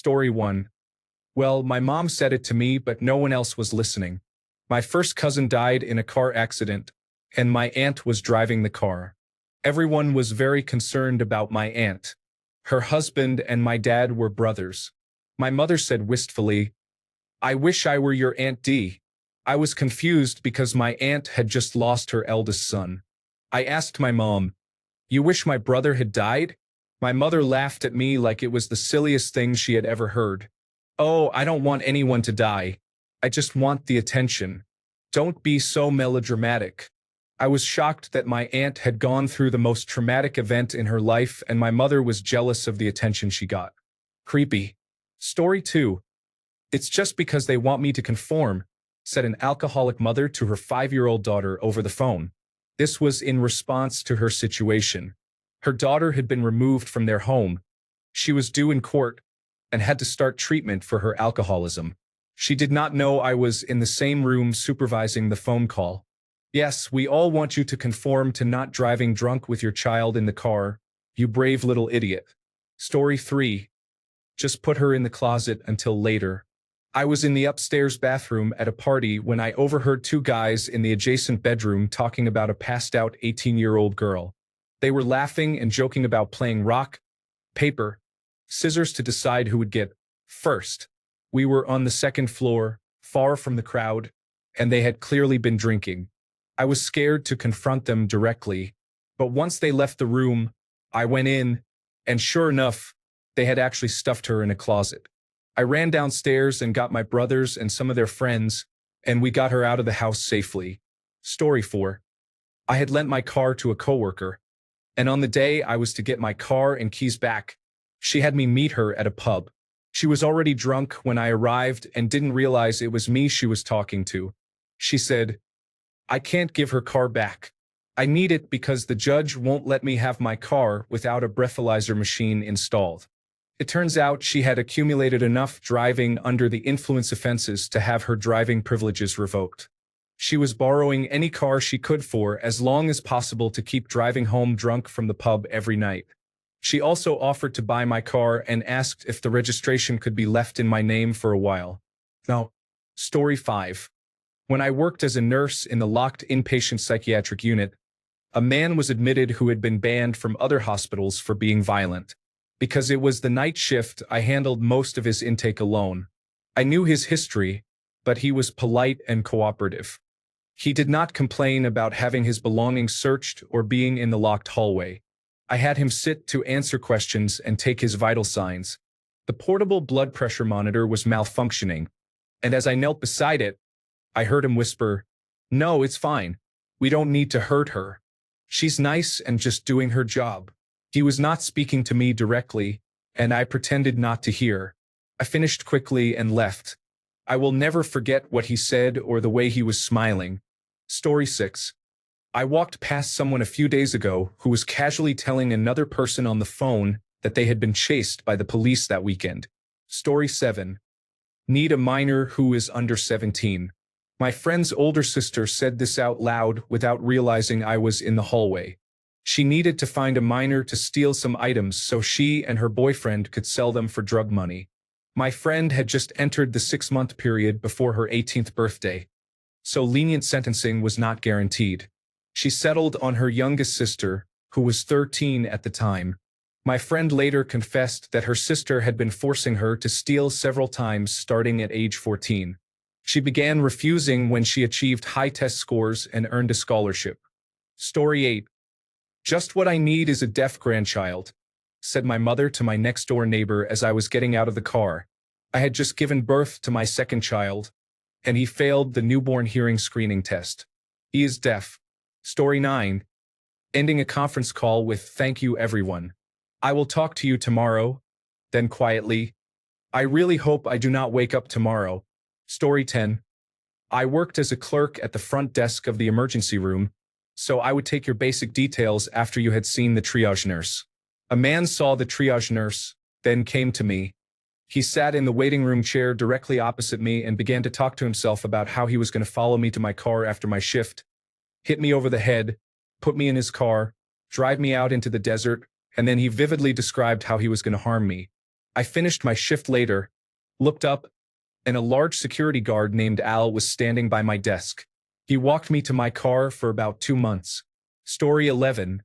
Story 1. Well, my mom said it to me, but no one else was listening. My first cousin died in a car accident, and my aunt was driving the car. Everyone was very concerned about my aunt. Her husband and my dad were brothers. My mother said wistfully, "I wish I were your Aunt Dee." I was confused because my aunt had just lost her eldest son. I asked my mom, "You wish my brother had died?" My mother laughed at me like it was the silliest thing she had ever heard. "Oh, I don't want anyone to die. I just want the attention. Don't be so melodramatic." I was shocked that my aunt had gone through the most traumatic event in her life and my mother was jealous of the attention she got. Creepy. Story 2. "It's just because they want me to conform," said an alcoholic mother to her 5-year-old daughter over the phone. This was in response to her situation. Her daughter had been removed from their home. She was due in court and had to start treatment for her alcoholism. She did not know I was in the same room supervising the phone call. "Yes, we all want you to conform to not driving drunk with your child in the car, you brave little idiot." Story 3. "Just put her in the closet until later." I was in the upstairs bathroom at a party when I overheard two guys in the adjacent bedroom talking about a passed-out 18-year-old girl. They were laughing and joking about playing rock, paper, scissors to decide who would get first. We were on the second floor, far from the crowd, and they had clearly been drinking. I was scared to confront them directly, but once they left the room, I went in, and sure enough, they had actually stuffed her in a closet. I ran downstairs and got my brothers and some of their friends, and we got her out of the house safely. Story 4. I had lent my car to a coworker, and on the day I was to get my car and keys back, she had me meet her at a pub. She was already drunk when I arrived and didn't realize it was me she was talking to. She said, "I can't give her car back. I need it because the judge won't let me have my car without a breathalyzer machine installed." It turns out she had accumulated enough driving under the influence offenses to have her driving privileges revoked. She was borrowing any car she could for as long as possible to keep driving home drunk from the pub every night. She also offered to buy my car and asked if the registration could be left in my name for a while. Now, Story 5. When I worked as a nurse in the locked inpatient psychiatric unit, a man was admitted who had been banned from other hospitals for being violent. Because it was the night shift, I handled most of his intake alone. I knew his history, but he was polite and cooperative. He did not complain about having his belongings searched or being in the locked hallway. I had him sit to answer questions and take his vital signs. The portable blood pressure monitor was malfunctioning, and as I knelt beside it, I heard him whisper, "No, it's fine. We don't need to hurt her. She's nice and just doing her job." He was not speaking to me directly, and I pretended not to hear. I finished quickly and left. I will never forget what he said or the way he was smiling. Story 6. I walked past someone a few days ago who was casually telling another person on the phone that they had been chased by the police that weekend. Story 7. Need a minor who is under 17. My friend's older sister said this out loud without realizing I was in the hallway. She needed to find a minor to steal some items so she and her boyfriend could sell them for drug money. My friend had just entered the 6-month period before her 18th birthday, so lenient sentencing was not guaranteed. She settled on her youngest sister, who was 13 at the time. My friend later confessed that her sister had been forcing her to steal several times starting at age 14. She began refusing when she achieved high test scores and earned a scholarship. Story 8. Just what I need is a deaf grandchild, said my mother to my next-door neighbor as I was getting out of the car. I had just given birth to my second child, and he failed the newborn hearing screening test. He is deaf. Story 9. Ending a conference call with "Thank you, everyone. I will talk to you tomorrow." Then quietly, "I really hope I do not wake up tomorrow." Story 10. I worked as a clerk at the front desk of the emergency room, so I would take your basic details after you had seen the triage nurse. A man saw the triage nurse, then came to me. He sat in the waiting room chair directly opposite me and began to talk to himself about how he was going to follow me to my car after my shift, hit me over the head, put me in his car, drive me out into the desert, and then he vividly described how he was going to harm me. I finished my shift later, looked up, and a large security guard named Al was standing by my desk. He walked me to my car for about 2 months. Story 11.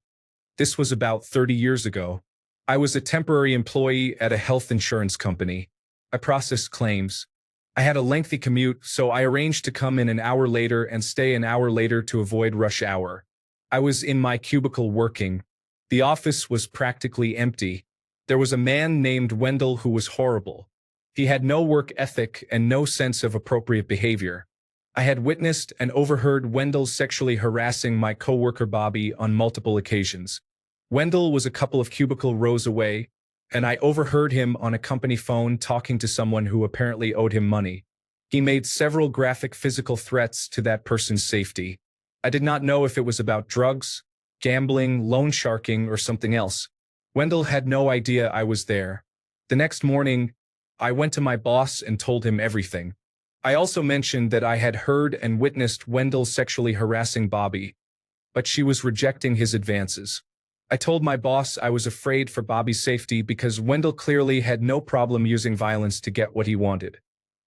This was about 30 years ago. I was a temporary employee at a health insurance company. I processed claims. I had a lengthy commute, so I arranged to come in an hour later and stay an hour later to avoid rush hour. I was in my cubicle working. The office was practically empty. There was a man named Wendell who was horrible. He had no work ethic and no sense of appropriate behavior. I had witnessed and overheard Wendell sexually harassing my coworker Bobby on multiple occasions. Wendell was a couple of cubicle rows away, and I overheard him on a company phone talking to someone who apparently owed him money. He made several graphic physical threats to that person's safety. I did not know if it was about drugs, gambling, loan sharking, or something else. Wendell had no idea I was there. The next morning, I went to my boss and told him everything. I also mentioned that I had heard and witnessed Wendell sexually harassing Bobby, but she was rejecting his advances. I told my boss I was afraid for Bobby's safety because Wendell clearly had no problem using violence to get what he wanted.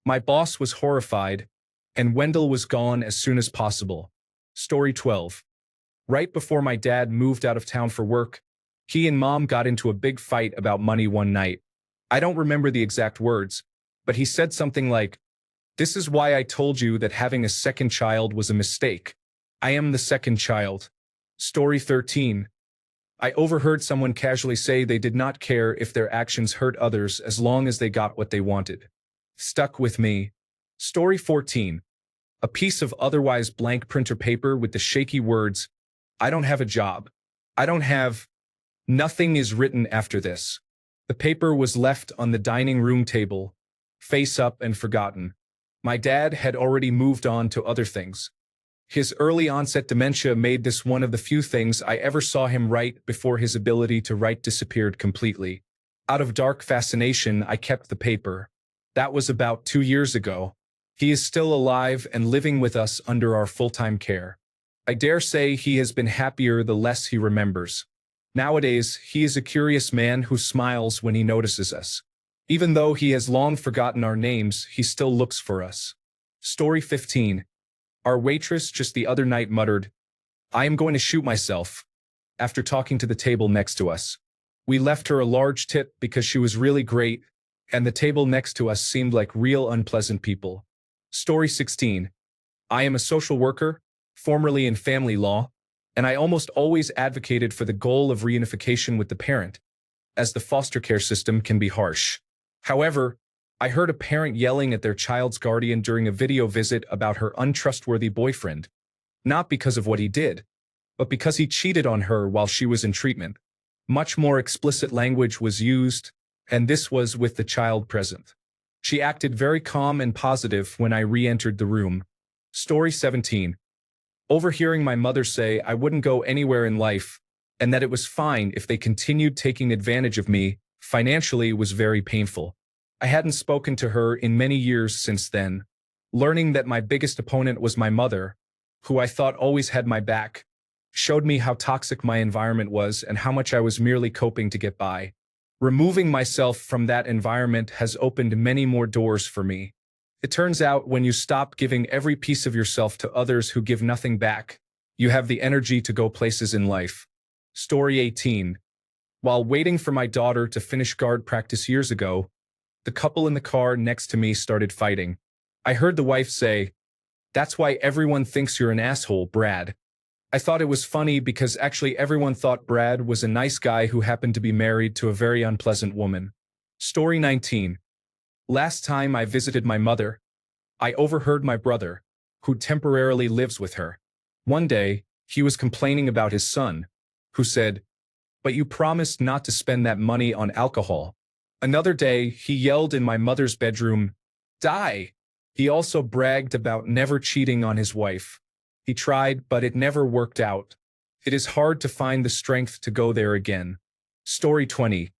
My boss was horrified, and Wendell was gone as soon as possible. Story 12. Right before my dad moved out of town for work, he and Mom got into a big fight about money one night. I don't remember the exact words, but he said something like, "This is why I told you that having a second child was a mistake. I am the second child." Story 13. I overheard someone casually say they did not care if their actions hurt others as long as they got what they wanted. Stuck with me. Story 14. A piece of otherwise blank printer paper with the shaky words, "I don't have a job. I don't have..." Nothing is written after this. The paper was left on the dining room table, face up and forgotten. My dad had already moved on to other things. His early onset dementia made this one of the few things I ever saw him write before his ability to write disappeared completely. Out of dark fascination, I kept the paper. That was about 2 years ago. He is still alive and living with us under our full-time care. I dare say he has been happier the less he remembers. Nowadays, he is a curious man who smiles when he notices us. Even though he has long forgotten our names, he still looks for us. Story 15. Our waitress just the other night muttered, "I am going to shoot myself," after talking to the table next to us. We left her a large tip because she was really great, and the table next to us seemed like real unpleasant people. Story 16. I am a social worker, formerly in family law, and I almost always advocated for the goal of reunification with the parent, as the foster care system can be harsh. However, I heard a parent yelling at their child's guardian during a video visit about her untrustworthy boyfriend, not because of what he did, but because he cheated on her while she was in treatment. Much more explicit language was used, and this was with the child present. She acted very calm and positive when I re-entered the room. Story 17. Overhearing my mother say I wouldn't go anywhere in life, and that it was fine if they continued taking advantage of me, financially was very painful. I hadn't spoken to her in many years since then. Learning that my biggest opponent was my mother, who I thought always had my back, showed me how toxic my environment was and how much I was merely coping to get by. Removing myself from that environment has opened many more doors for me. It turns out when you stop giving every piece of yourself to others who give nothing back, you have the energy to go places in life. Story 18. While waiting for my daughter to finish guard practice years ago, the couple in the car next to me started fighting. I heard the wife say, "That's why everyone thinks you're an asshole, Brad." I thought it was funny because actually everyone thought Brad was a nice guy who happened to be married to a very unpleasant woman. Story 19. Last time I visited my mother, I overheard my brother, who temporarily lives with her. One day, he was complaining about his son, who said, "But you promised not to spend that money on alcohol." Another day, he yelled in my mother's bedroom, "Die!" He also bragged about never cheating on his wife. He tried, but it never worked out. It is hard to find the strength to go there again. Story 20.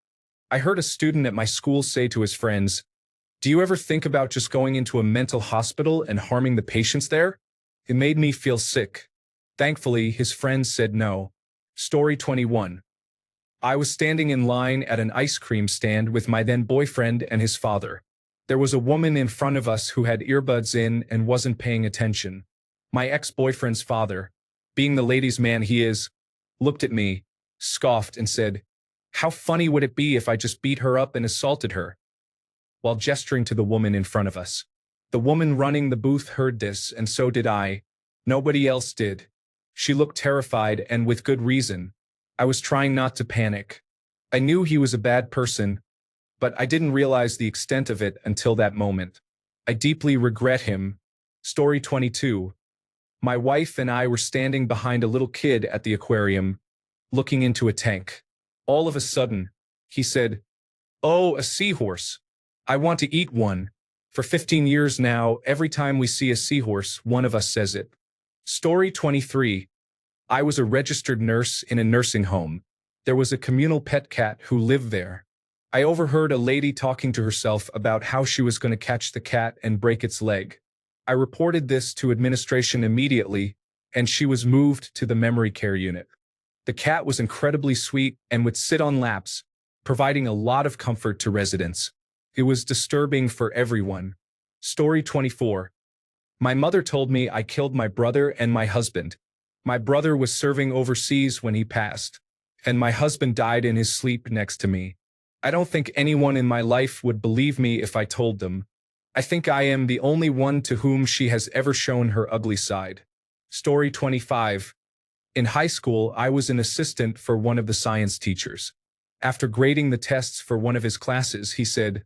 I heard a student at my school say to his friends, "Do you ever think about just going into a mental hospital and harming the patients there?" It made me feel sick. Thankfully, his friends said no. Story 21. I was standing in line at an ice cream stand with my then boyfriend and his father. There was a woman in front of us who had earbuds in and wasn't paying attention. My ex-boyfriend's father, being the ladies' man he is, looked at me, scoffed, and said, "How funny would it be if I just beat her up and assaulted her?" while gesturing to the woman in front of us. The woman running the booth heard this, and so did I. Nobody else did. She looked terrified, and with good reason. I was trying not to panic. I knew he was a bad person, but I didn't realize the extent of it until that moment. I deeply regret him. Story 22. My wife and I were standing behind a little kid at the aquarium, looking into a tank. All of a sudden, he said, "Oh, a seahorse. I want to eat one." For 15 years now, every time we see a seahorse, one of us says it. Story 23. I was a registered nurse in a nursing home. There was a communal pet cat who lived there. I overheard a lady talking to herself about how she was going to catch the cat and break its leg. I reported this to administration immediately, and she was moved to the memory care unit. The cat was incredibly sweet and would sit on laps, providing a lot of comfort to residents. It was disturbing for everyone. Story 24. My mother told me I killed my brother and my husband. My brother was serving overseas when he passed, and my husband died in his sleep next to me. I don't think anyone in my life would believe me if I told them. I think I am the only one to whom she has ever shown her ugly side. Story 25. In high school, I was an assistant for one of the science teachers. After grading the tests for one of his classes, he said,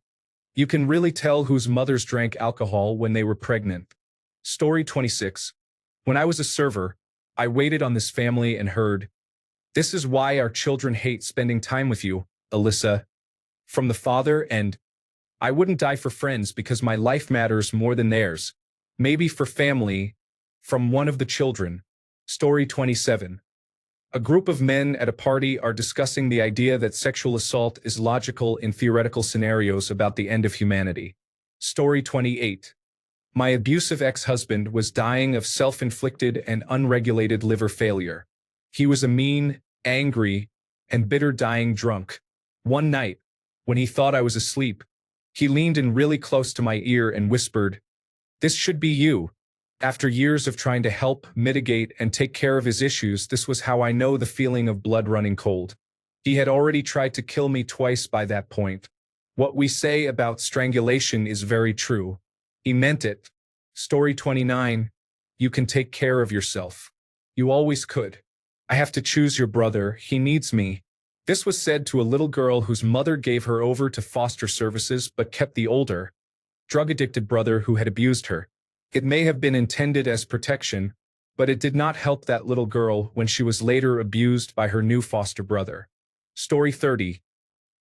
"You can really tell whose mothers drank alcohol when they were pregnant." Story 26. When I was a server, I waited on this family and heard, "This is why our children hate spending time with you, Alyssa," from the father, and "I wouldn't die for friends because my life matters more than theirs. Maybe for family," from one of the children. Story 27. A group of men at a party are discussing the idea that sexual assault is logical in theoretical scenarios about the end of humanity. Story 28. My abusive ex-husband was dying of self-inflicted and unregulated liver failure. He was a mean, angry, and bitter dying drunk. One night, when he thought I was asleep, he leaned in really close to my ear and whispered, "This should be you." After years of trying to help, mitigate, and take care of his issues, this was how I know the feeling of blood running cold. He had already tried to kill me twice by that point. What we say about strangulation is very true. He meant it. Story 29. You can take care of yourself. You always could. I have to choose your brother. He needs me. This was said to a little girl whose mother gave her over to foster services but kept the older, drug-addicted brother who had abused her. It may have been intended as protection, but it did not help that little girl when she was later abused by her new foster brother. Story 30.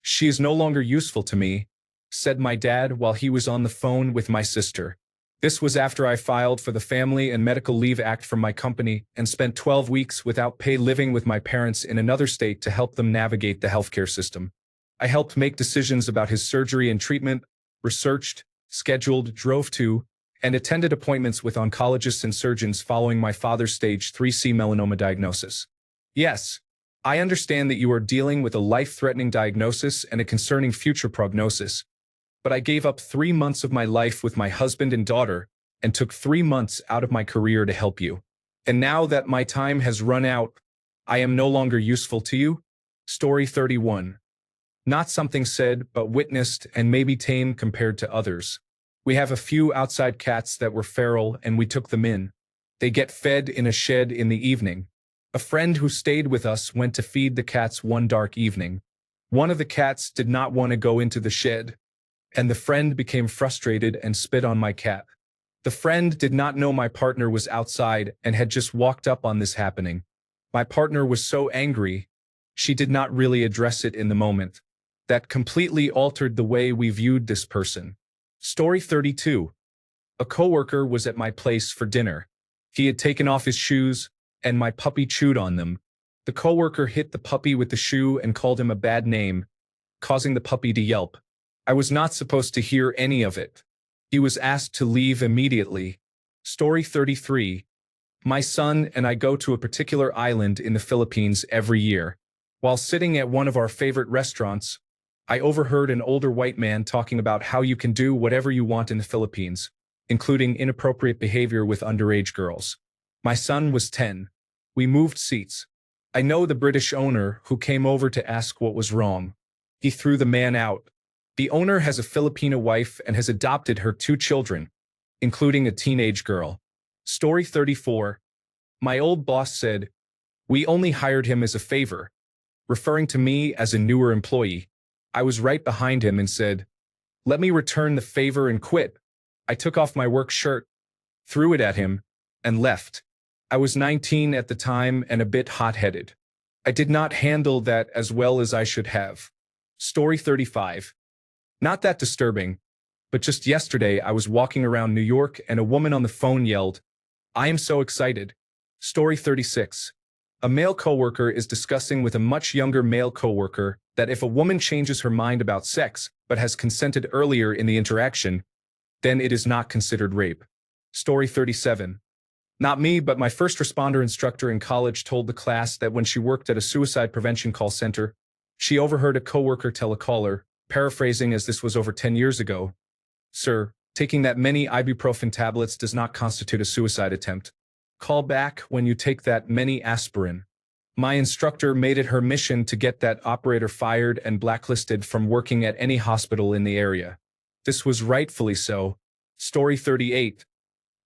She is no longer useful to me, said my dad while he was on the phone with my sister. This was after I filed for the Family and Medical Leave Act from my company and spent 12 weeks without pay living with my parents in another state to help them navigate the healthcare system. I helped make decisions about his surgery and treatment, researched, scheduled, drove to, and attended appointments with oncologists and surgeons following my father's stage 3C melanoma diagnosis. Yes, I understand that you are dealing with a life-threatening diagnosis and a concerning future prognosis, but I gave up 3 months of my life with my husband and daughter and took 3 months out of my career to help you. And now that my time has run out, I am no longer useful to you? Story 31. Not something said, but witnessed and maybe tame compared to others. We have a few outside cats that were feral and we took them in. They get fed in a shed in the evening. A friend who stayed with us went to feed the cats one dark evening. One of the cats did not want to go into the shed, and the friend became frustrated and spit on my cat. The friend did not know my partner was outside and had just walked up on this happening. My partner was so angry, she did not really address it in the moment. That completely altered the way we viewed this person. Story 32. A coworker was at my place for dinner. He had taken off his shoes, and my puppy chewed on them. The coworker hit the puppy with the shoe and called him a bad name, causing the puppy to yelp. I was not supposed to hear any of it. He was asked to leave immediately. Story 33. My son and I go to a particular island in the Philippines every year. While sitting at one of our favorite restaurants, I overheard an older white man talking about how you can do whatever you want in the Philippines, including inappropriate behavior with underage girls. My son was 10. We moved seats. I know the British owner who came over to ask what was wrong. He threw the man out. The owner has a Filipino wife and has adopted her 2 children, including a teenage girl. Story 34. My old boss said, "We only hired him as a favor," referring to me as a newer employee. I was right behind him and said, "Let me return the favor and quit." I took off my work shirt, threw it at him, and left. I was 19 at the time and a bit hot-headed. I did not handle that as well as I should have. Story 35. Not that disturbing, but just yesterday I was walking around New York and a woman on the phone yelled, "I am so excited." Story 36. A male coworker is discussing with a much younger male coworker that if a woman changes her mind about sex but has consented earlier in the interaction, then it is not considered rape. Story 37. Not me, but my first responder instructor in college told the class that when she worked at a suicide prevention call center, she overheard a coworker tell a caller, paraphrasing as this was over 10 years ago, "Sir, taking that many ibuprofen tablets does not constitute a suicide attempt. Call back when you take that many aspirin." My instructor made it her mission to get that operator fired and blacklisted from working at any hospital in the area. This was rightfully so. Story 38.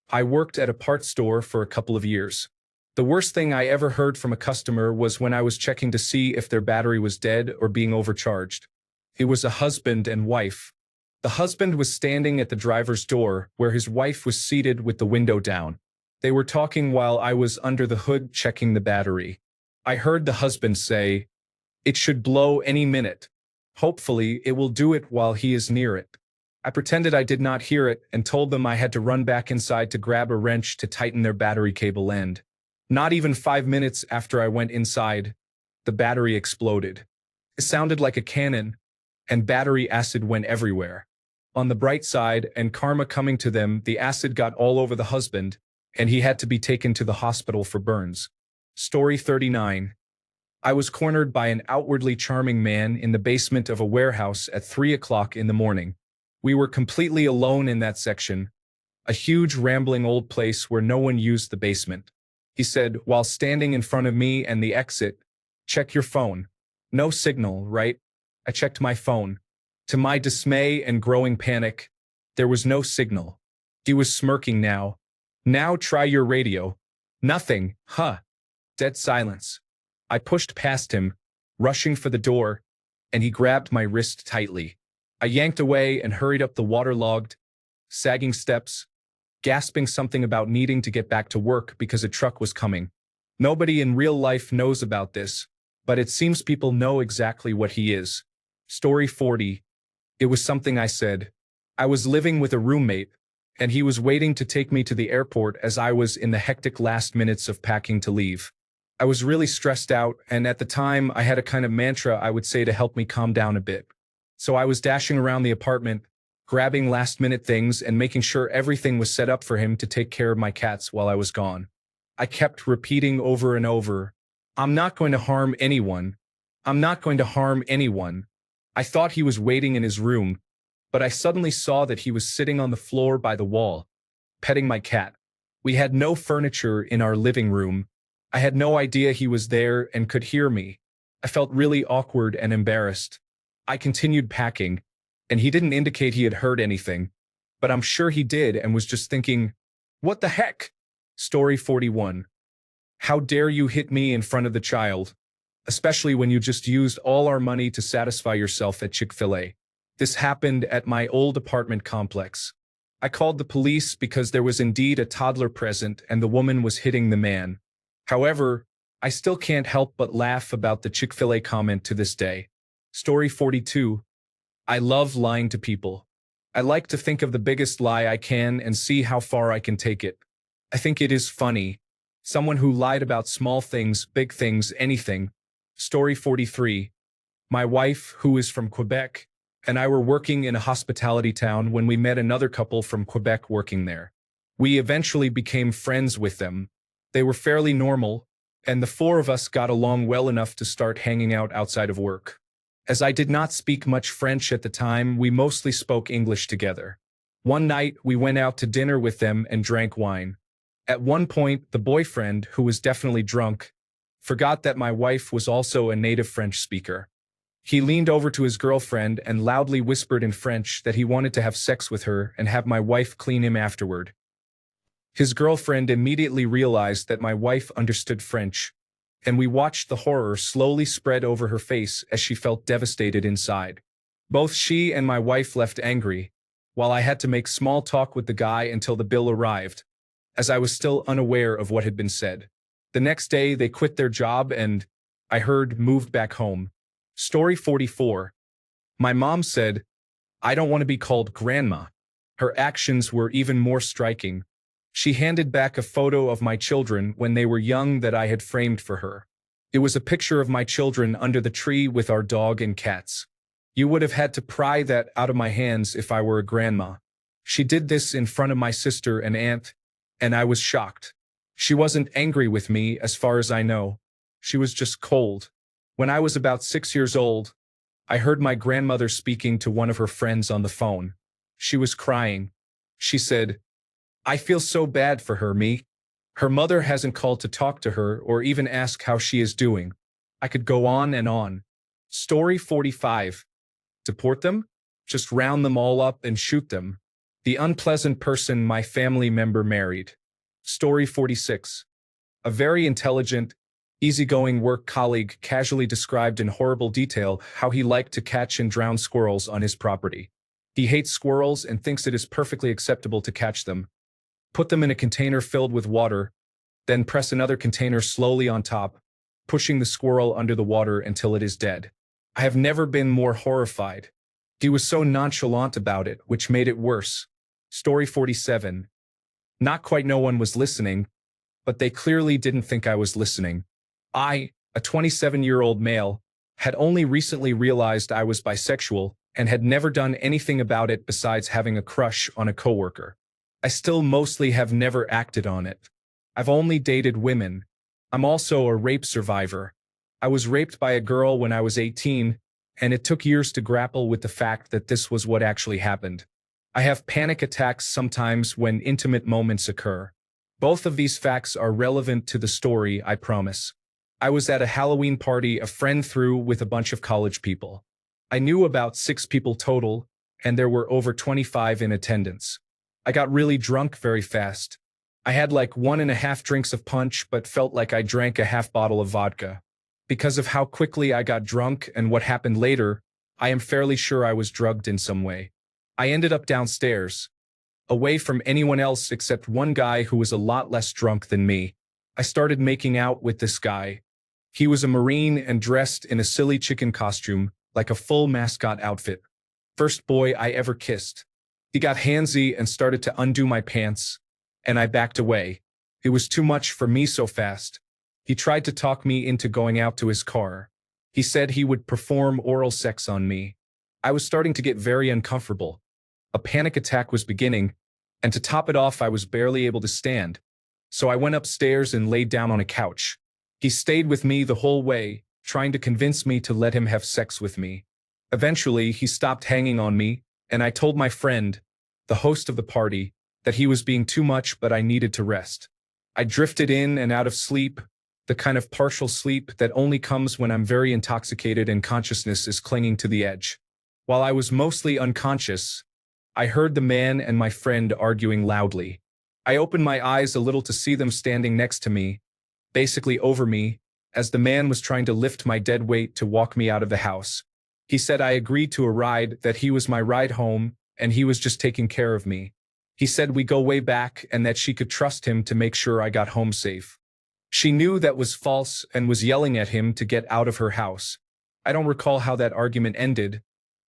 I worked at a parts store for a couple of years. The worst thing I ever heard from a customer was when I was checking to see if their battery was dead or being overcharged. It was a husband and wife. The husband was standing at the driver's door where his wife was seated with the window down. They were talking while I was under the hood checking the battery. I heard the husband say, "It should blow any minute. Hopefully, it will do it while he is near it." I pretended I did not hear it and told them I had to run back inside to grab a wrench to tighten their battery cable end. Not even 5 minutes after I went inside, the battery exploded. It sounded like a cannon, and battery acid went everywhere. On the bright side, and karma coming to them, the acid got all over the husband, and he had to be taken to the hospital for burns. Story 39. I was cornered by an outwardly charming man in the basement of a warehouse at 3 o'clock in the morning. We were completely alone in that section, a huge rambling old place where no one used the basement. He said, while standing in front of me and the exit, "Check your phone." No signal, right? I checked my phone. To my dismay and growing panic, there was no signal. He was smirking now. "Now try your radio." "Nothing, huh?" Dead silence. I pushed past him, rushing for the door, and he grabbed my wrist tightly. I yanked away and hurried up the waterlogged, sagging steps, gasping something about needing to get back to work because a truck was coming. Nobody in real life knows about this, but it seems people know exactly what he is. Story 40. It was something I said. I was living with a roommate, and he was waiting to take me to the airport as I was in the hectic last minutes of packing to leave. I was really stressed out, and at the time I had a kind of mantra I would say to help me calm down a bit. So I was dashing around the apartment, grabbing last-minute things and making sure everything was set up for him to take care of my cats while I was gone. I kept repeating over and over, "I'm not going to harm anyone. I'm not going to harm anyone." I thought he was waiting in his room, but I suddenly saw that he was sitting on the floor by the wall, petting my cat. We had no furniture in our living room. I had no idea he was there and could hear me. I felt really awkward and embarrassed. I continued packing, and he didn't indicate he had heard anything, but I'm sure he did and was just thinking, "What the heck?" Story 41. How dare you hit me in front of the child, especially when you just used all our money to satisfy yourself at Chick-fil-A. This happened at my old apartment complex. I called the police because there was indeed a toddler present and the woman was hitting the man. However, I still can't help but laugh about the Chick-fil-A comment to this day. Story 42. I love lying to people. I like to think of the biggest lie I can and see how far I can take it. I think it is funny. Someone who lied about small things, big things, anything. Story 43. My wife, who is from Quebec, and I were working in a hospitality town when we met another couple from Quebec working there. We eventually became friends with them. They were fairly normal, and the four of us got along well enough to start hanging out outside of work. As I did not speak much French at the time, we mostly spoke English together. One night, we went out to dinner with them and drank wine. At one point, the boyfriend, who was definitely drunk, forgot that my wife was also a native French speaker. He leaned over to his girlfriend and loudly whispered in French that he wanted to have sex with her and have my wife clean him afterward. His girlfriend immediately realized that my wife understood French, and we watched the horror slowly spread over her face as she felt devastated inside. Both she and my wife left angry, while I had to make small talk with the guy until the bill arrived, as I was still unaware of what had been said. The next day, they quit their job and, I heard, moved back home. Story 44. My mom said, "I don't want to be called grandma." Her actions were even more striking. She handed back a photo of my children when they were young that I had framed for her. It was a picture of my children under the tree with our dog and cats. You would have had to pry that out of my hands if I were a grandma. She did this in front of my sister and aunt, and I was shocked. She wasn't angry with me, as far as I know. She was just cold. When I was about 6 years old, I heard my grandmother speaking to one of her friends on the phone. She was crying. She said, "I feel so bad for her, me. Her mother hasn't called to talk to her or even ask how she is doing." I could go on and on. Story 45. Deport them? Just round them all up and shoot them. The unpleasant person my family member married. Story 46. A very intelligent, easygoing work colleague casually described in horrible detail how he liked to catch and drown squirrels on his property. He hates squirrels and thinks it is perfectly acceptable to catch them, put them in a container filled with water, then press another container slowly on top, pushing the squirrel under the water until it is dead. I have never been more horrified. He was so nonchalant about it, which made it worse. Story 47. Not quite no one was listening, but they clearly didn't think I was listening. I, a 27-year-old male, had only recently realized I was bisexual and had never done anything about it besides having a crush on a coworker. I still mostly have never acted on it. I've only dated women. I'm also a rape survivor. I was raped by a girl when I was 18, and it took years to grapple with the fact that this was what actually happened. I have panic attacks sometimes when intimate moments occur. Both of these facts are relevant to the story, I promise. I was at a Halloween party a friend threw with a bunch of college people. I knew about 6 people total, and there were over 25 in attendance. I got really drunk very fast. I had like 1.5 drinks of punch but felt like I drank a half bottle of vodka. Because of how quickly I got drunk and what happened later, I am fairly sure I was drugged in some way. I ended up downstairs, away from anyone else except one guy who was a lot less drunk than me. I started making out with this guy. He was a Marine and dressed in a silly chicken costume, like a full mascot outfit. First boy I ever kissed. He got handsy and started to undo my pants, and I backed away. It was too much for me so fast. He tried to talk me into going out to his car. He said he would perform oral sex on me. I was starting to get very uncomfortable. A panic attack was beginning, and to top it off, I was barely able to stand. So I went upstairs and laid down on a couch. He stayed with me the whole way, trying to convince me to let him have sex with me. Eventually, he stopped hanging on me, and I told my friend, the host of the party, that he was being too much but I needed to rest. I drifted in and out of sleep, the kind of partial sleep that only comes when I'm very intoxicated and consciousness is clinging to the edge. While I was mostly unconscious, I heard the man and my friend arguing loudly. I opened my eyes a little to see them standing next to me, basically over me, as the man was trying to lift my dead weight to walk me out of the house. He said I agreed to a ride, that he was my ride home, and he was just taking care of me. He said we go way back and that she could trust him to make sure I got home safe. She knew that was false and was yelling at him to get out of her house. I don't recall how that argument ended,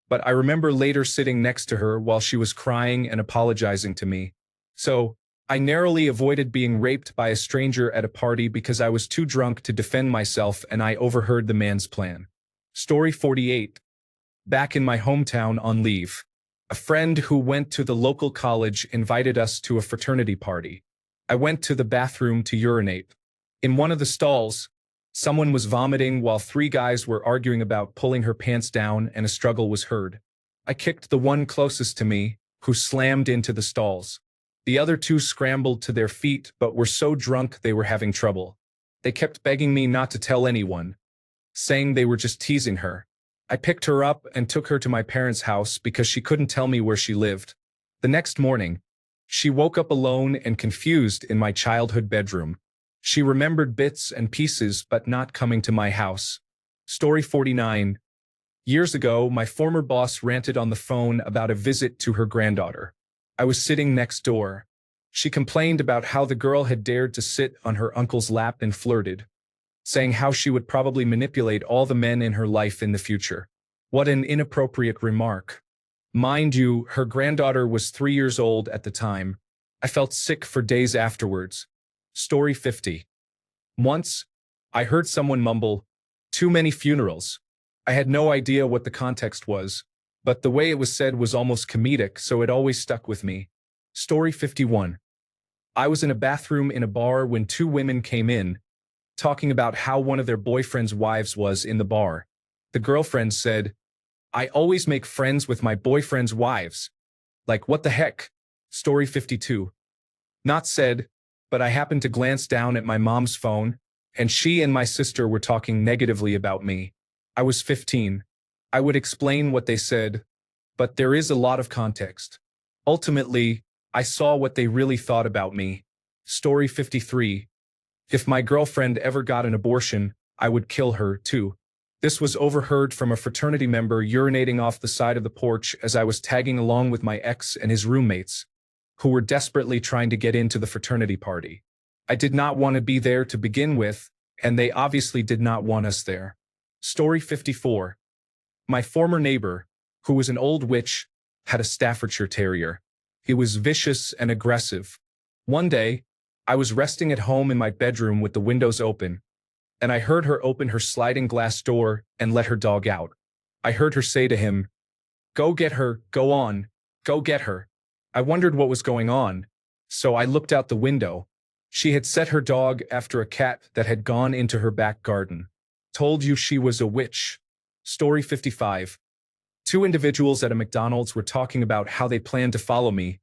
but I remember later sitting next to her while she was crying and apologizing to me. So, I narrowly avoided being raped by a stranger at a party because I was too drunk to defend myself and I overheard the man's plan. Story 48. Back in my hometown on leave. A friend who went to the local college invited us to a fraternity party. I went to the bathroom to urinate. In one of the stalls, someone was vomiting while three guys were arguing about pulling her pants down and a struggle was heard. I kicked the one closest to me, who slammed into the stalls. The other two scrambled to their feet but were so drunk they were having trouble. They kept begging me not to tell anyone, saying they were just teasing her. I picked her up and took her to my parents' house because she couldn't tell me where she lived. The next morning, she woke up alone and confused in my childhood bedroom. She remembered bits and pieces but not coming to my house. Story 49. Years ago, my former boss ranted on the phone about a visit to her granddaughter. I was sitting next door. She complained about how the girl had dared to sit on her uncle's lap and flirted, saying how she would probably manipulate all the men in her life in the future. What an inappropriate remark. Mind you, her granddaughter was 3 years old at the time. I felt sick for days afterwards. Story 50. Once, I heard someone mumble, "Too many funerals." I had no idea what the context was, but the way it was said was almost comedic, so it always stuck with me. Story 51. I was in a bathroom in a bar when two women came in, talking about how one of their boyfriend's wives was in the bar. The girlfriend said, "I always make friends with my boyfriend's wives." Like, what the heck? Story 52. Not said, but I happened to glance down at my mom's phone, and she and my sister were talking negatively about me. I was 15. I would explain what they said, but there is a lot of context. Ultimately, I saw what they really thought about me. Story 53. If my girlfriend ever got an abortion, I would kill her, too. This was overheard from a fraternity member urinating off the side of the porch as I was tagging along with my ex and his roommates, who were desperately trying to get into the fraternity party. I did not want to be there to begin with, and they obviously did not want us there. Story 54. My former neighbor, who was an old witch, had a Staffordshire Terrier. He was vicious and aggressive. One day, I was resting at home in my bedroom with the windows open, and I heard her open her sliding glass door and let her dog out. I heard her say to him, "Go get her, go on, go get her." I wondered what was going on, so I looked out the window. She had set her dog after a cat that had gone into her back garden. Told you she was a witch. Story 55. Two individuals at a McDonald's were talking about how they planned to follow me,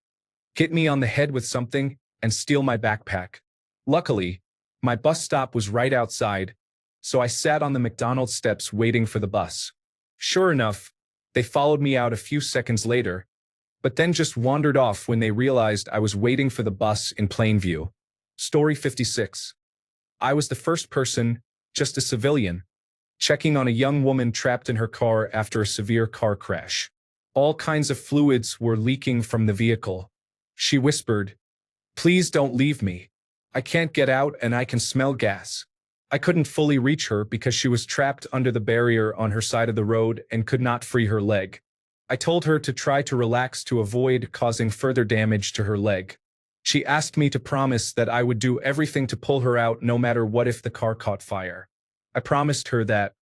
hit me on the head with something, and steal my backpack. Luckily, my bus stop was right outside, so I sat on the McDonald's steps waiting for the bus. Sure enough, they followed me out a few seconds later, but then just wandered off when they realized I was waiting for the bus in plain view. Story 56. I was the first person, just a civilian, checking on a young woman trapped in her car after a severe car crash. All kinds of fluids were leaking from the vehicle. She whispered, "Please don't leave me. I can't get out and I can smell gas." I couldn't fully reach her because she was trapped under the barrier on her side of the road and could not free her leg. I told her to try to relax to avoid causing further damage to her leg. She asked me to promise that I would do everything to pull her out no matter what if the car caught fire. I promised her that.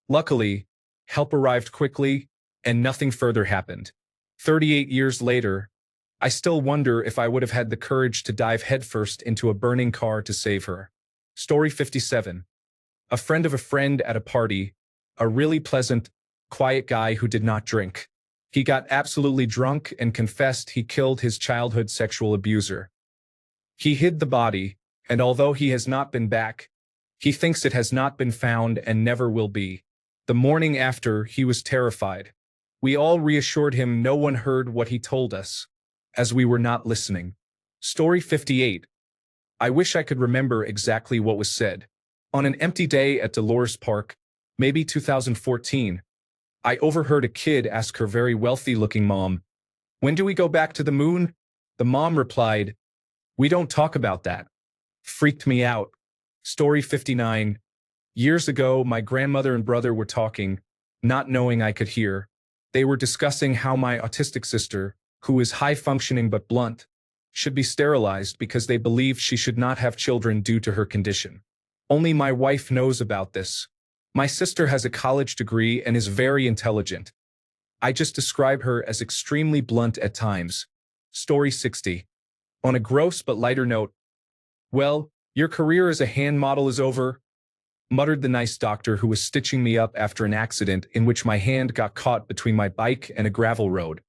Luckily, help arrived quickly and nothing further happened. 38 years later, I still wonder if I would have had the courage to dive headfirst into a burning car to save her. Story 57. A friend of a friend at a party, a really pleasant, quiet guy who did not drink. He got absolutely drunk and confessed he killed his childhood sexual abuser. He hid the body, and although he has not been back, he thinks it has not been found and never will be. The morning after, he was terrified. We all reassured him no one heard what he told us, as we were not listening. Story 58. I wish I could remember exactly what was said. On an empty day at Dolores Park, maybe 2014, I overheard a kid ask her very wealthy-looking mom, "When do we go back to the moon?" The mom replied, "We don't talk about that." Freaked me out. Story 59. Years ago, my grandmother and brother were talking, not knowing I could hear. They were discussing how my autistic sister, who is high-functioning but blunt, should be sterilized because they believe she should not have children due to her condition. Only my wife knows about this. My sister has a college degree and is very intelligent. I just describe her as extremely blunt at times. Story 60. On a gross but lighter note, well, Your career as a hand model is over, muttered the nice doctor who was stitching me up after an accident in which my hand got caught between my bike and a gravel road.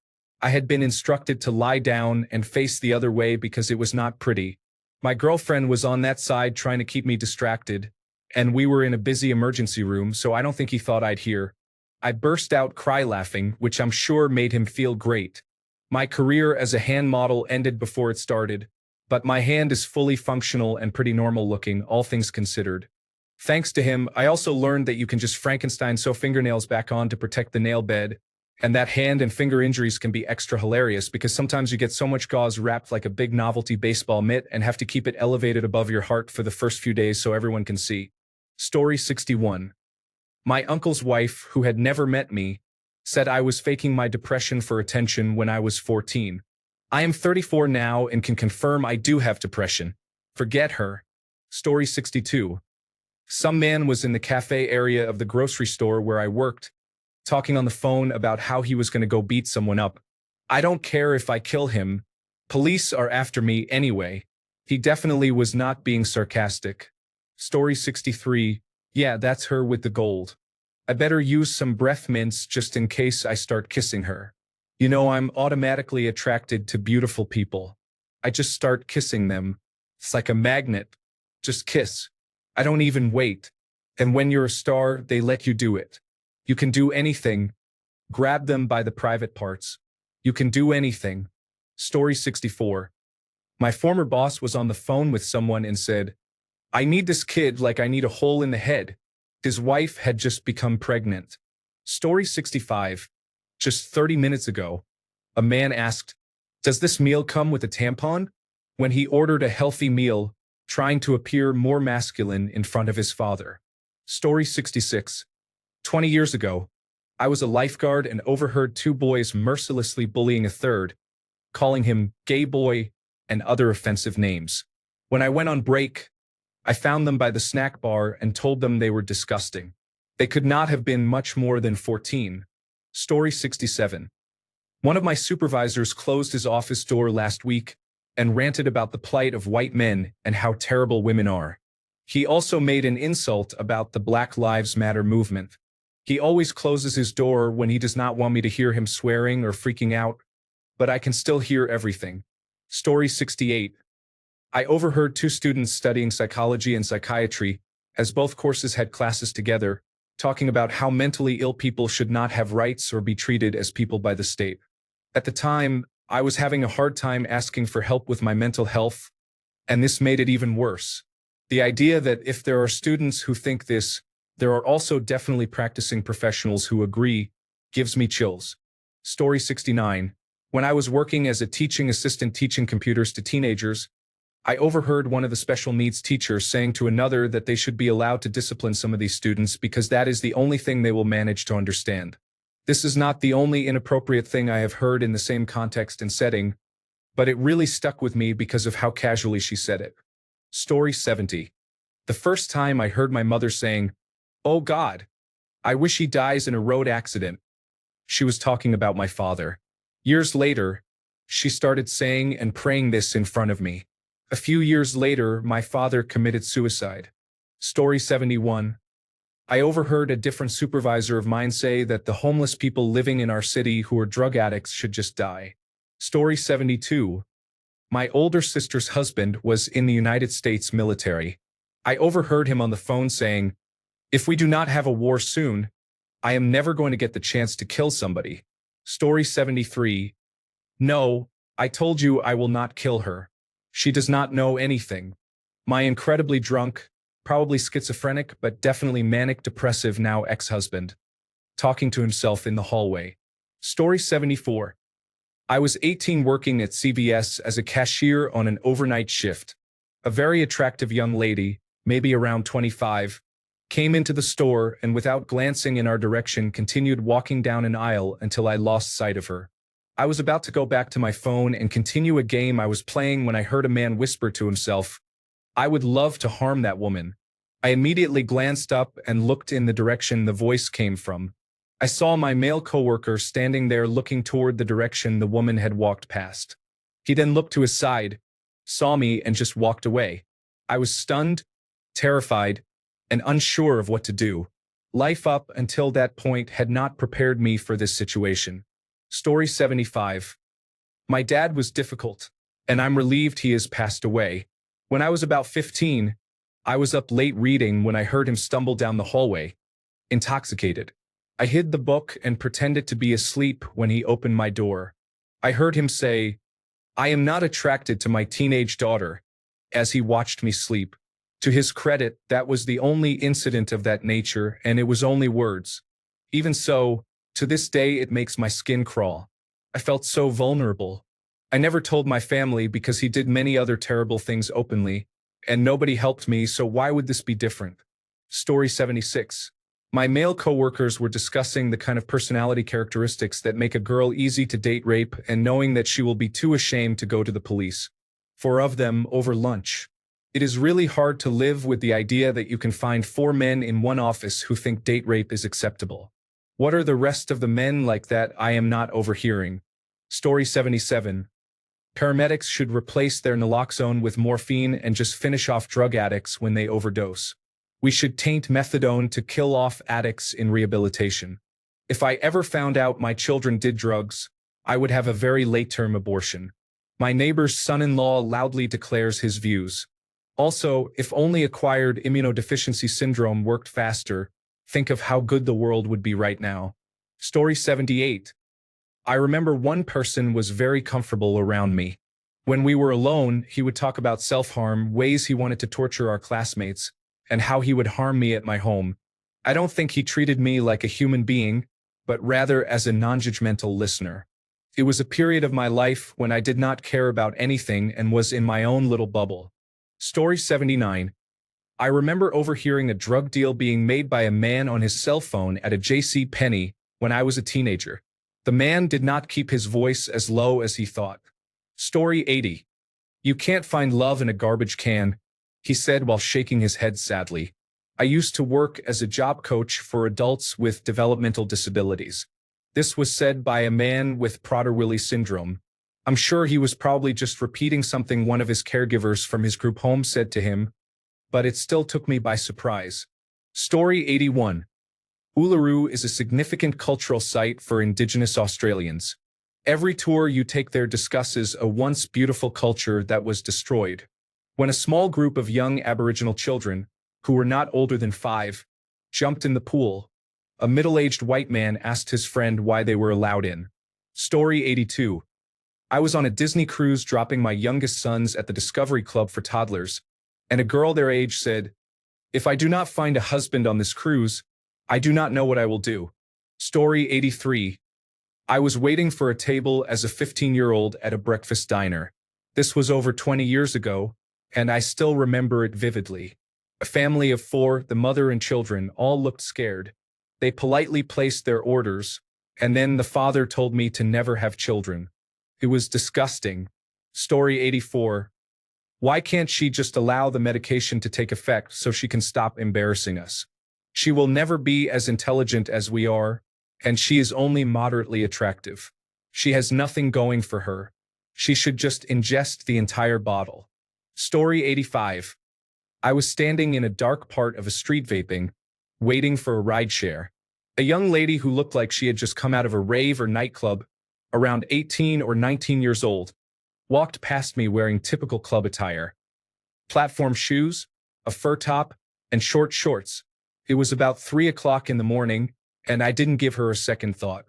I had been instructed to lie down and face the other way because it was not pretty. My girlfriend was on that side trying to keep me distracted, and we were in a busy emergency room, so I don't think he thought I'd hear. I burst out cry laughing, which I'm sure made him feel great. My career as a hand model ended before it started, but my hand is fully functional and pretty normal looking, all things considered. Thanks to him, I also learned that you can just Frankenstein sew fingernails back on to protect the nail bed, and that hand and finger injuries can be extra hilarious because sometimes you get so much gauze wrapped like a big novelty baseball mitt and have to keep it elevated above your heart for the first few days so everyone can see. Story 61. My uncle's wife, who had never met me, said I was faking my depression for attention when I was 14. I am 34 now and can confirm I do have depression. Forget her. Story 62. Some man was in the cafe area of the grocery store where I worked, talking on the phone about how he was going to go beat someone up. I don't care if I kill him. Police are after me anyway. He definitely was not being sarcastic. Story 63. Yeah, that's her with the gold. I better use some breath mints just in case I start kissing her. You know, I'm automatically attracted to beautiful people. I just start kissing them. It's like a magnet. Just kiss. I don't even wait. And when you're a star, they let you do it. You can do anything. Grab them by the private parts. You can do anything. Story 64. My former boss was on the phone with someone and said, I need this kid like I need a hole in the head. His wife had just become pregnant. Story 65. Just 30 minutes ago, a man asked, does this meal come with a tampon? When he ordered a healthy meal, trying to appear more masculine in front of his father. Story 66. 20 years ago, I was a lifeguard and overheard two boys mercilessly bullying a third, calling him gay boy and other offensive names. When I went on break, I found them by the snack bar and told them they were disgusting. They could not have been much more than 14. Story 67. One of my supervisors closed his office door last week and ranted about the plight of white men and how terrible women are. He also made an insult about the Black Lives Matter movement. He always closes his door when he does not want me to hear him swearing or freaking out, but I can still hear everything. Story 68. I overheard two students studying psychology and psychiatry, as both courses had classes together, talking about how mentally ill people should not have rights or be treated as people by the state. At the time, I was having a hard time asking for help with my mental health, and this made it even worse. The idea that if there are students who think this, there are also definitely practicing professionals who agree, gives me chills. Story 69. When I was working as a teaching assistant teaching computers to teenagers, I overheard one of the special needs teachers saying to another that they should be allowed to discipline some of these students because that is the only thing they will manage to understand. This is not the only inappropriate thing I have heard in the same context and setting, but it really stuck with me because of how casually she said it. Story 70. The first time I heard my mother saying, "Oh God, I wish he dies in a road accident," she was talking about my father. Years later, she started saying and praying this in front of me. A few years later, my father committed suicide. Story 71. I overheard a different supervisor of mine say that the homeless people living in our city who are drug addicts should just die. Story 72. My older sister's husband was in the United States military. I overheard him on the phone saying, "If we do not have a war soon, I am never going to get the chance to kill somebody." Story 73. No, I told you I will not kill her. She does not know anything. My incredibly drunk, probably schizophrenic, but definitely manic depressive now ex-husband, talking to himself in the hallway. Story 74. I was 18 working at CVS as a cashier on an overnight shift. A very attractive young lady, maybe around 25, came into the store and without glancing in our direction continued walking down an aisle until I lost sight of her. I was about to go back to my phone and continue a game I was playing when I heard a man whisper to himself, "I would love to harm that woman." I immediately glanced up and looked in the direction the voice came from. I saw my male coworker standing there looking toward the direction the woman had walked past. He then looked to his side, saw me, and just walked away. I was stunned, terrified, and unsure of what to do. Life up until that point had not prepared me for this situation. Story 75. My dad was difficult, and I'm relieved he has passed away. When I was about 15, I was up late reading when I heard him stumble down the hallway, intoxicated. I hid the book and pretended to be asleep when he opened my door. I heard him say, "I am not attracted to my teenage daughter," as he watched me sleep. To his credit, that was the only incident of that nature, and it was only words. Even so, to this day it makes my skin crawl. I felt so vulnerable. I never told my family because he did many other terrible things openly, and nobody helped me, so why would this be different? Story 76. My male coworkers were discussing the kind of personality characteristics that make a girl easy to date rape and knowing that she will be too ashamed to go to the police. 4 of them over lunch. It is really hard to live with the idea that you can find 4 men in one office who think date rape is acceptable. What are the rest of the men like that I am not overhearing? Story 77. Paramedics should replace their naloxone with morphine and just finish off drug addicts when they overdose. We should taint methadone to kill off addicts in rehabilitation. If I ever found out my children did drugs, I would have a very late-term abortion. My neighbor's son-in-law loudly declares his views. Also, if only acquired immunodeficiency syndrome worked faster, think of how good the world would be right now. Story 78. I remember one person was very comfortable around me. When we were alone, he would talk about self-harm, ways he wanted to torture our classmates, and how he would harm me at my home. I don't think he treated me like a human being, but rather as a non-judgmental listener. It was a period of my life when I did not care about anything and was in my own little bubble. Story 79. I remember overhearing a drug deal being made by a man on his cell phone at a J.C. Penney when I was a teenager. The man did not keep his voice as low as he thought. Story 80. You can't find love in a garbage can, he said while shaking his head sadly. I used to work as a job coach for adults with developmental disabilities. This was said by a man with Prader-Willi syndrome. I'm sure he was probably just repeating something one of his caregivers from his group home said to him, but it still took me by surprise. Story 81. Uluru is a significant cultural site for Indigenous Australians. Every tour you take there discusses a once beautiful culture that was destroyed. When a small group of young Aboriginal children, who were not older than 5, jumped in the pool, a middle-aged white man asked his friend why they were allowed in. Story 82. I was on a Disney cruise dropping my youngest sons at the Discovery Club for toddlers, and a girl their age said, "If I do not find a husband on this cruise, I do not know what I will do." Story 83. I was waiting for a table as a 15-year-old at a breakfast diner. This was over 20 years ago, and I still remember it vividly. A family of 4, the mother and children, all looked scared. They politely placed their orders, and then the father told me to never have children. It was disgusting. Story 84. Why can't she just allow the medication to take effect so she can stop embarrassing us? She will never be as intelligent as we are, and she is only moderately attractive. She has nothing going for her. She should just ingest the entire bottle. Story 85. I was standing in a dark part of a street vaping, waiting for a rideshare. A young lady who looked like she had just come out of a rave or nightclub, around 18 or 19 years old, walked past me wearing typical club attire. Platform shoes, a fur top, and short shorts. It was about 3 o'clock in the morning, and I didn't give her a second thought.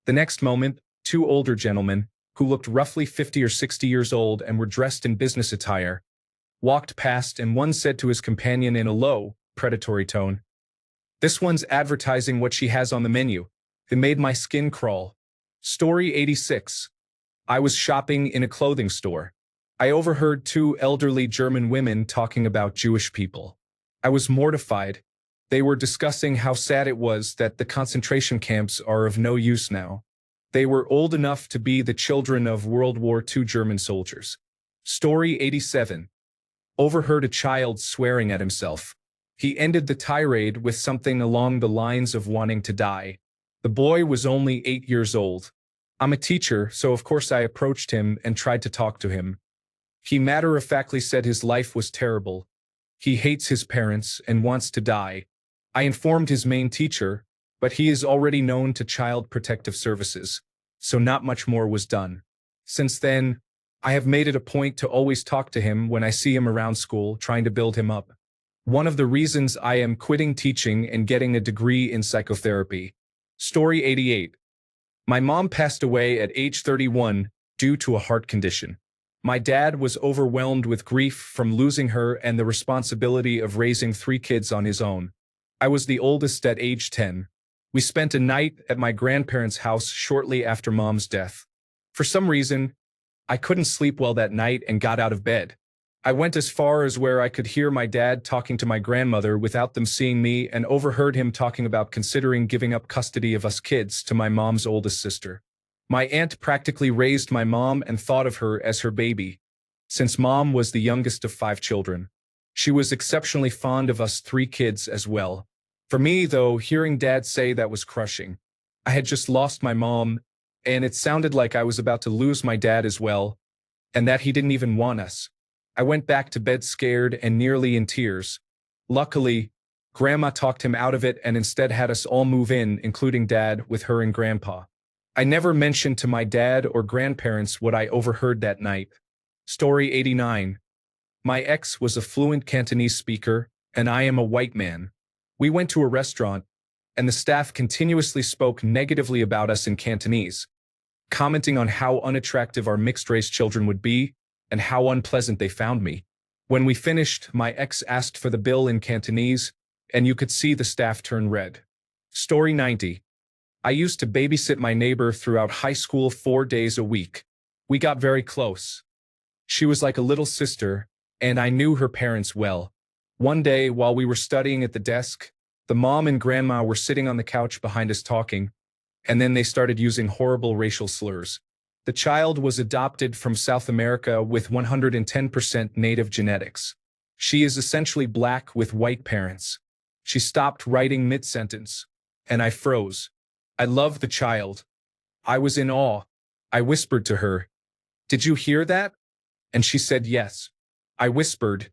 The next moment, 2 older gentlemen, who looked roughly 50 or 60 years old and were dressed in business attire, walked past, and one said to his companion in a low, predatory tone, "This one's advertising what she has on the menu." It made my skin crawl. Story 86. I was shopping in a clothing store. I overheard 2 elderly German women talking about Jewish people. I was mortified. They were discussing how sad it was that the concentration camps are of no use now. They were old enough to be the children of World War II German soldiers. Story 87. Overheard a child swearing at himself. He ended the tirade with something along the lines of wanting to die. The boy was only 8 years old. I'm a teacher, so of course I approached him and tried to talk to him. He matter-of-factly said his life was terrible, He hates his parents and wants to die. I informed his main teacher, but he is already known to Child Protective Services, so not much more was done. Since then, I have made it a point to always talk to him when I see him around school, trying to build him up. One of the reasons I am quitting teaching and getting a degree in psychotherapy. Story 88. My mom passed away at age 31 due to a heart condition. My dad was overwhelmed with grief from losing her and the responsibility of raising 3 kids on his own. I was the oldest at age 10. We spent a night at my grandparents' house shortly after Mom's death. For some reason, I couldn't sleep well that night and got out of bed. I went as far as where I could hear my dad talking to my grandmother without them seeing me and overheard him talking about considering giving up custody of us kids to my mom's oldest sister. My aunt practically raised my mom and thought of her as her baby, since Mom was the youngest of 5 children. She was exceptionally fond of us 3 kids as well. For me, though, hearing Dad say that was crushing. I had just lost my mom, and it sounded like I was about to lose my dad as well, and that he didn't even want us. I went back to bed scared and nearly in tears. Luckily, Grandma talked him out of it and instead had us all move in, including Dad, with her and Grandpa. I never mentioned to my dad or grandparents what I overheard that night. Story 89. My ex was a fluent Cantonese speaker, and I am a white man. We went to a restaurant, and the staff continuously spoke negatively about us in Cantonese, commenting on how unattractive our mixed-race children would be and how unpleasant they found me. When we finished, my ex asked for the bill in Cantonese, and you could see the staff turn red. Story 90. I used to babysit my neighbor throughout high school 4 days a week. We got very close. She was like a little sister, and I knew her parents well. One day, while we were studying at the desk, the mom and grandma were sitting on the couch behind us talking, and then they started using horrible racial slurs. The child was adopted from South America with 110% native genetics. She is essentially black with white parents. She stopped writing mid-sentence, and I froze. I loved the child. I was in awe. I whispered to her, "Did you hear that?" And she said yes. I whispered,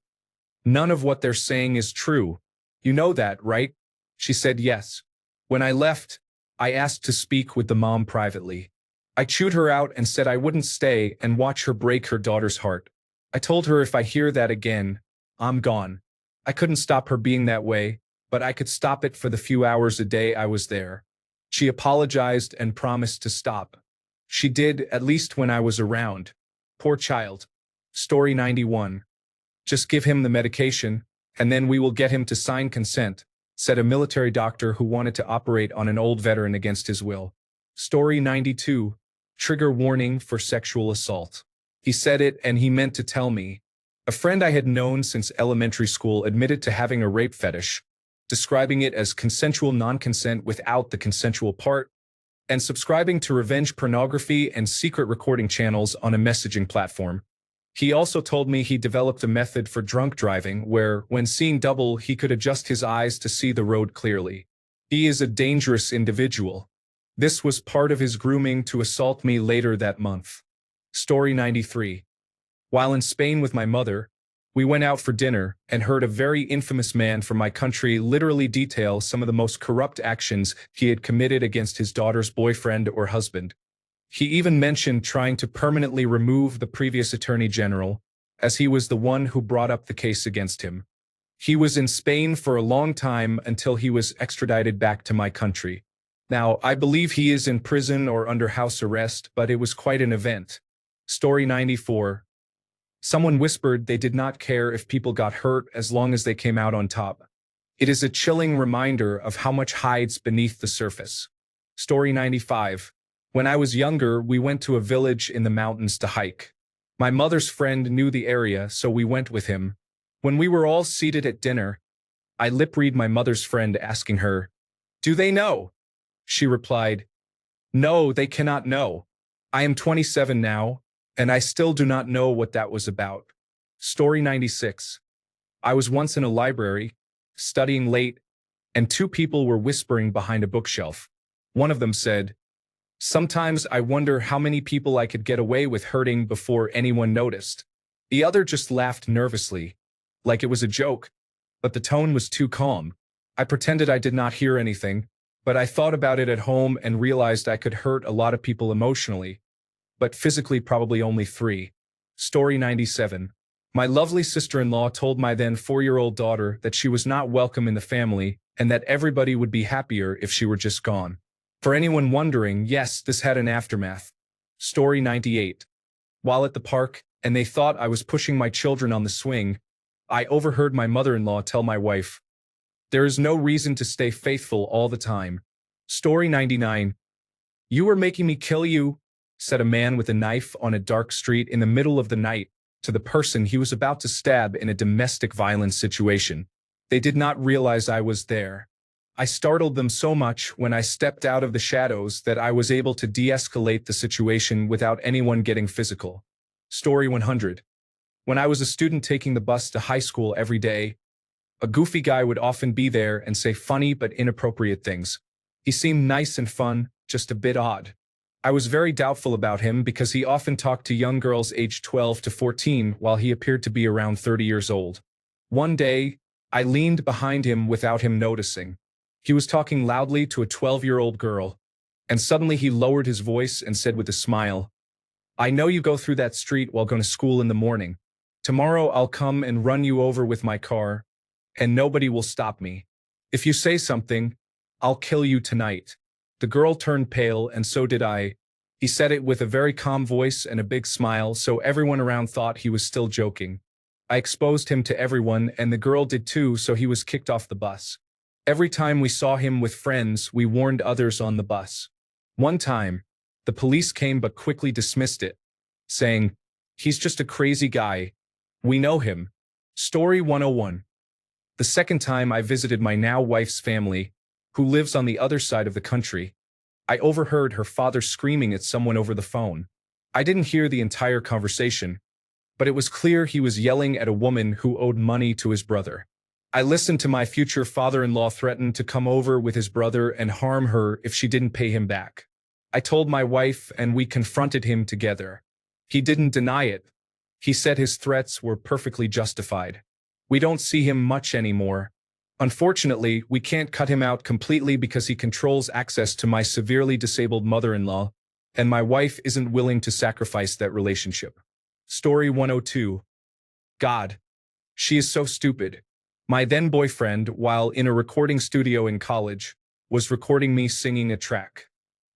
"None of what they're saying is true. You know that, right?" She said yes. When I left, I asked to speak with the mom privately. I chewed her out and said I wouldn't stay and watch her break her daughter's heart. I told her if I hear that again, I'm gone. I couldn't stop her being that way, but I could stop it for the few hours a day I was there. She apologized and promised to stop. She did, at least when I was around. Poor child. Story 91. Just give him the medication, and then we will get him to sign consent, said a military doctor who wanted to operate on an old veteran against his will. Story 92. Trigger warning for sexual assault. He said it and he meant to tell me. A friend I had known since elementary school admitted to having a rape fetish, describing it as consensual non-consent without the consensual part, and subscribing to revenge pornography and secret recording channels on a messaging platform. He also told me he developed a method for drunk driving where, when seeing double, he could adjust his eyes to see the road clearly. He is a dangerous individual. This was part of his grooming to assault me later that month. Story 93. While in Spain with my mother, we went out for dinner and heard a very infamous man from my country literally detail some of the most corrupt actions he had committed against his daughter's boyfriend or husband. He even mentioned trying to permanently remove the previous attorney general, as he was the one who brought up the case against him. He was in Spain for a long time until he was extradited back to my country. Now, I believe he is in prison or under house arrest, but it was quite an event. Story 94. Someone whispered they did not care if people got hurt as long as they came out on top. It is a chilling reminder of how much hides beneath the surface. Story 95. When I was younger, we went to a village in the mountains to hike. My mother's friend knew the area, so we went with him. When we were all seated at dinner, I lip-read my mother's friend asking her, "Do they know?" She replied, "No, they cannot know. I am 27 now, and I still do not know what that was about." Story 96. I was once in a library, studying late, and 2 people were whispering behind a bookshelf. One of them said, "Sometimes I wonder how many people I could get away with hurting before anyone noticed." The other just laughed nervously, like it was a joke. but the tone was too calm. I pretended I did not hear anything, but I thought about it at home and realized I could hurt a lot of people emotionally, but physically probably only 3. Story 97. My lovely sister-in-law told my then 4-year-old daughter that she was not welcome in the family and that everybody would be happier if she were just gone. For anyone wondering, yes, this had an aftermath. Story 98. While at the park, and they thought I was pushing my children on the swing, I overheard my mother-in-law tell my wife, "There is no reason to stay faithful all the time." Story 99. "You are making me kill you," said a man with a knife on a dark street in the middle of the night to the person he was about to stab in a domestic violence situation. They did not realize I was there. I startled them so much when I stepped out of the shadows that I was able to de-escalate the situation without anyone getting physical. Story 100. When I was a student taking the bus to high school every day, a goofy guy would often be there and say funny but inappropriate things. He seemed nice and fun, just a bit odd. I was very doubtful about him because he often talked to young girls aged 12 to 14 while he appeared to be around 30 years old. One day, I leaned behind him without him noticing. He was talking loudly to a 12-year-old girl, and suddenly he lowered his voice and said with a smile, "I know you go through that street while going to school in the morning. Tomorrow I'll come and run you over with my car, and nobody will stop me. If you say something, I'll kill you tonight." The girl turned pale, and so did I. He said it with a very calm voice and a big smile, so everyone around thought he was still joking. I exposed him to everyone, and the girl did too, so he was kicked off the bus. Every time we saw him with friends, we warned others on the bus. One time, the police came but quickly dismissed it, saying, "He's just a crazy guy. We know him." Story 101. The second time I visited my now wife's family, who lives on the other side of the country, I overheard her father screaming at someone over the phone. I didn't hear the entire conversation, but it was clear he was yelling at a woman who owed money to his brother. I listened to my future father-in-law threaten to come over with his brother and harm her if she didn't pay him back. I told my wife and we confronted him together. He didn't deny it. He said his threats were perfectly justified. We don't see him much anymore. Unfortunately, we can't cut him out completely because he controls access to my severely disabled mother-in-law, and my wife isn't willing to sacrifice that relationship. Story 102. God. She is so stupid. My then boyfriend, while in a recording studio in college, was recording me singing a track.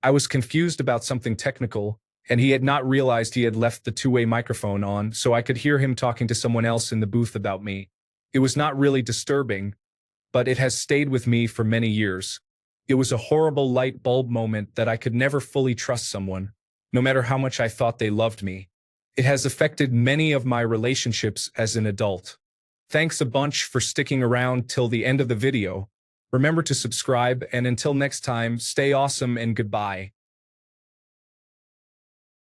I was confused about something technical, and he had not realized he had left the two-way microphone on, so I could hear him talking to someone else in the booth about me. It was not really disturbing, but it has stayed with me for many years. It was a horrible light bulb moment that I could never fully trust someone, no matter how much I thought they loved me. It has affected many of my relationships as an adult. Thanks a bunch for sticking around till the end of the video. Remember to subscribe, and until next time, stay awesome and goodbye.